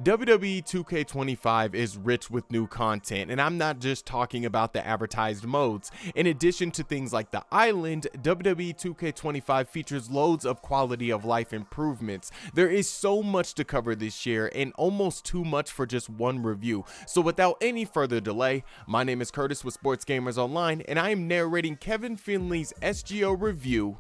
WWE 2K25 is rich with new content, and I'm not just talking about the advertised modes. In addition to things like the island, WWE 2K25 features loads of quality of life improvements. There is so much to cover this year, and almost too much for just one review. So without any further delay, my name is Curtis with Sports Gamers Online, and I am narrating Kevin Finley's SGO review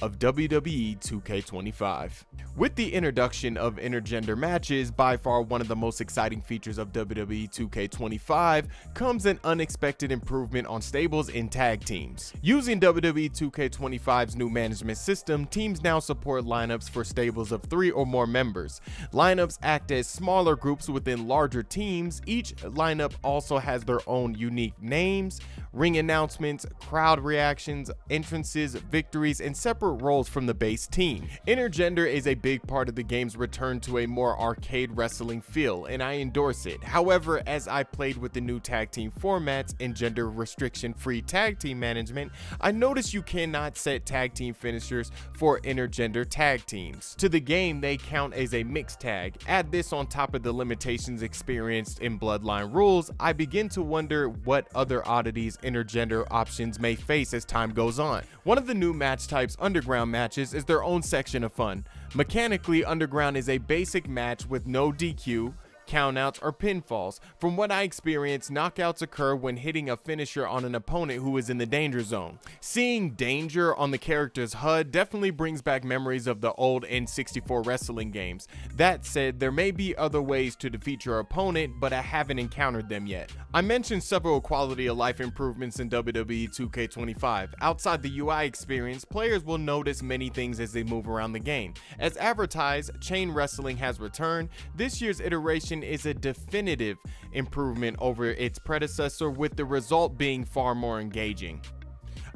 of WWE 2K25. With the introduction of intergender matches, by far one of the most exciting features of WWE 2K25, comes an unexpected improvement on stables in tag teams. Using WWE 2K25's new management system, teams now support lineups for stables of 3 or more members. Lineups act as smaller groups within larger teams. Each lineup also has their own unique names, ring announcements, crowd reactions, entrances, victories, and separate roles from the base team. Intergender is a big part of the game's return to a more arcade wrestling feel, and I endorse it. However, as I played with the new tag team formats and gender restriction-free tag team management, I noticed you cannot set tag team finishers for intergender tag teams. To the game, they count as a mixed tag. Add this on top of the limitations experienced in Bloodline rules, I begin to wonder what other oddities intergender options may face as time goes on. One of the new match types, Underground matches, is their own section of fun. Mechanically, Underground is a basic match with no DQ, countouts, or pinfalls. From what I experienced, knockouts occur when hitting a finisher on an opponent who is in the danger zone. Seeing danger on the character's HUD definitely brings back memories of the old N64 wrestling games. That said, there may be other ways to defeat your opponent, but I haven't encountered them yet. I mentioned several quality of life improvements in WWE 2K25. Outside the UI experience, players will notice many things as they move around the game. As advertised, chain wrestling has returned. This year's iteration is a definitive improvement over its predecessor, with the result being far more engaging.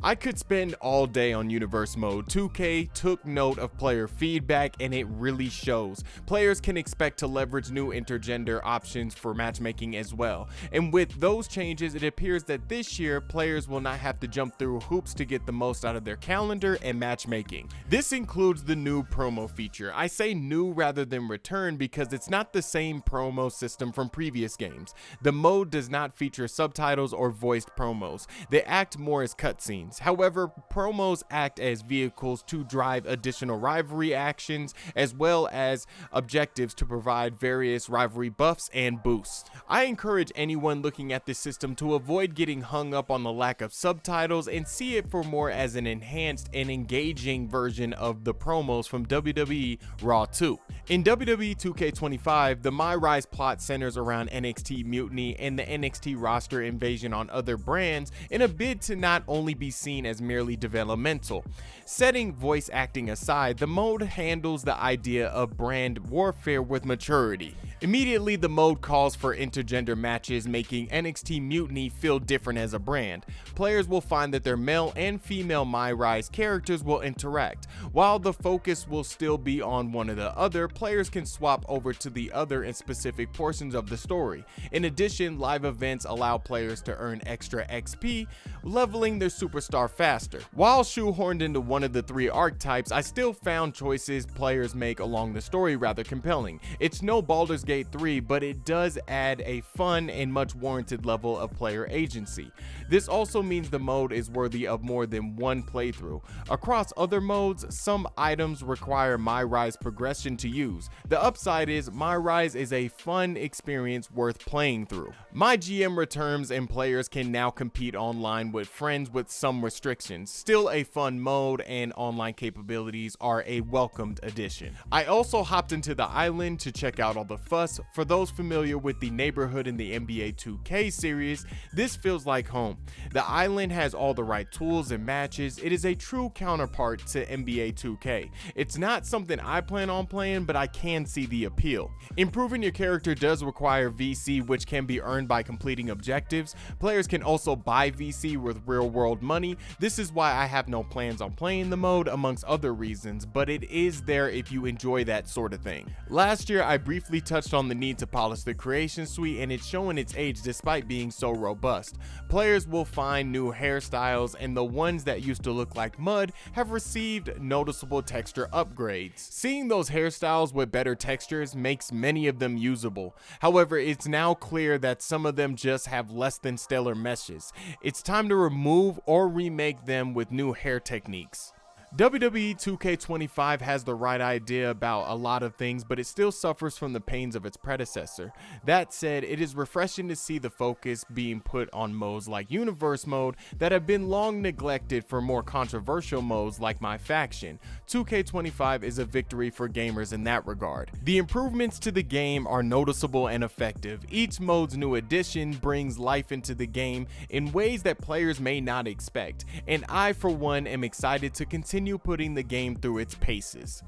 I could spend all day on Universe Mode. 2K took note of player feedback, and it really shows. Players can expect to leverage new intergender options for matchmaking as well. And with those changes, it appears that this year, players will not have to jump through hoops to get the most out of their calendar and matchmaking. This includes the new promo feature. I say new rather than return because it's not the same promo system from previous games. The mode does not feature subtitles or voiced promos. They act more as cutscenes. However, promos act as vehicles to drive additional rivalry actions as well as objectives to provide various rivalry buffs and boosts. I encourage anyone looking at this system to avoid getting hung up on the lack of subtitles and see it for more as an enhanced and engaging version of the promos from WWE Raw 2. In WWE 2K25, the MyRise plot centers around NXT Mutiny and the NXT roster invasion on other brands in a bid to not only be seen as merely developmental. Setting voice acting aside, the mode handles the idea of brand warfare with maturity. Immediately, the mode calls for intergender matches, making NXT Mutiny feel different as a brand. Players will find that their male and female MyRise characters will interact. While the focus will still be on one or the other, players can swap over to the other in specific portions of the story. In addition, live events allow players to earn extra XP, leveling their superstar faster. While shoehorned into one of the 3 archetypes, I still found choices players make along the story rather compelling. It's no Baldur's Gate 3, but it does add a fun and much warranted level of player agency. This also means the mode is worthy of more than one playthrough. Across other modes, some items require MyRise progression to use. The upside is MyRise is a fun experience worth playing through. MyGM returns, and players can now compete online with friends with some restrictions. Still a fun mode, and online capabilities are a welcomed addition. I also hopped into the island to check out all the fuss. For those familiar with the neighborhood in the NBA 2K series, this feels like home. The island has all the right tools and matches. It is a true counterpart to NBA 2K. It's not something I plan on playing, but I can see the appeal. Improving your character does require VC, which can be earned by completing objectives. Players can also buy VC with real-world money. This is why I have no plans on playing the mode, amongst other reasons, but it is there if you enjoy that sort of thing. Last year, I briefly touched touched on the need to polish the creation suite, and it's showing its age despite being so robust. Players will find new hairstyles, and the ones that used to look like mud have received noticeable texture upgrades. Seeing those hairstyles with better textures makes many of them usable. However, it's now clear that some of them just have less than stellar meshes. It's time to remove or remake them with new hair techniques. WWE 2K25 has the right idea about a lot of things, but it still suffers from the pains of its predecessor. That said, it is refreshing to see the focus being put on modes like Universe Mode that have been long neglected for more controversial modes like My Faction. 2K25 is a victory for gamers in that regard. The improvements to the game are noticeable and effective. Each mode's new addition brings life into the game in ways that players may not expect, and I for one am excited to continue putting the game through its paces.